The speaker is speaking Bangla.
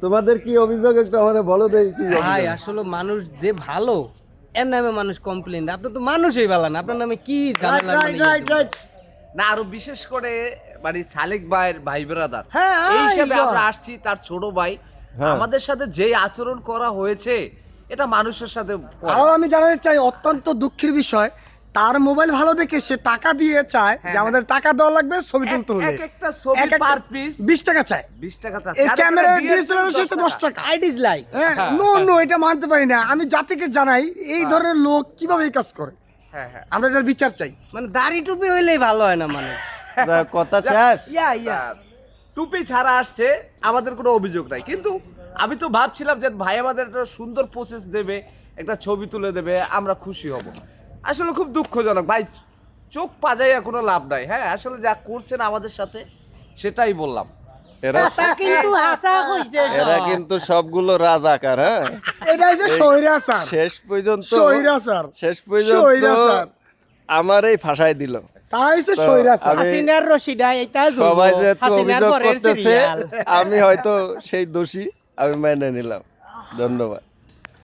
তোমাদের কি অভিযোগ একটু আমাদের বলো দেই কি ভাই আসলে মানুষ যে ভালো এর নামে মানুষ কমপ্লেন দেয়। আপনি তো মানুষই ভালো না, আপনার নামে কি ঝামেলা না আরো বিশেষ করে মানে সালেক ভাইয়ের ভাই ব্রাদার হ্যাঁ, এই হিসাবে এইবার। আমরা আসছি, তার ছোট ভাই। হ্যাঁ। আমাদের সাথে যেই আচরণ করা হয়েছে এটা মানুষের সাথে করে। আরো আমি জানাতে চাই, অত্যন্ত দুঃখের বিষয়, তার মোবাইল ভালো দেখে সে টাকা দিয়ে চায় যে আমাদের টাকা দেওয়া লাগবে ছবি তুলতে হলে। এক একটা ছবি পার পিস 20 টাকা চায়। 20 টাকা চাচ্ছে। এই আর ক্যামেরার একটা ডিএসএলআর এর সাথে 10 টাকা। I dislike. হ্যাঁ, নো এটা মানতে পারি না। আমি জাতিকে জানাই এই ধরনের লোক কিভাবে এই কাজ করে। হ্যাঁ হ্যাঁ আমরা এটার বিচার চাই। মানে দাড়ি টুপি হইলেই ভালো হয় না মানে। কথা শেষ। ইয়া টুপি ছাড়া আসছে, আমাদের কোনো অভিযোগ নাই। কিন্তু আমি তো ভাবছিলাম যে ভাই আমাদের একটা সুন্দর প্রসেস দেবে, একটা ছবি তুলে দেবে, আমরা খুশি হব। আসলে খুব দুঃখজনক ভাই, চোখ পাজাইয়া কোনো লাভ নাই। হ্যাঁ আসলে যা করছেন আমাদের সাথে সেটাই বললাম। এরা কিন্তু হাসা কইছে এরা কিন্তু সবগুলো রাজাকার। হ্যাঁ, এটা হচ্ছে স্বৈরাচার। শেষ পর্যন্ত স্বৈরাচার। স্বৈরাচার। আমারই ফাঁসাই দিল। তাই হচ্ছে স্বৈরাচার। আমি- হাসিনার রশিদা এটা সবাই যেহেতু অভিযোগ করতেছে, আমি হয়তো সেই দোষী, আমি মেনে নিলাম। ধন্যবাদ।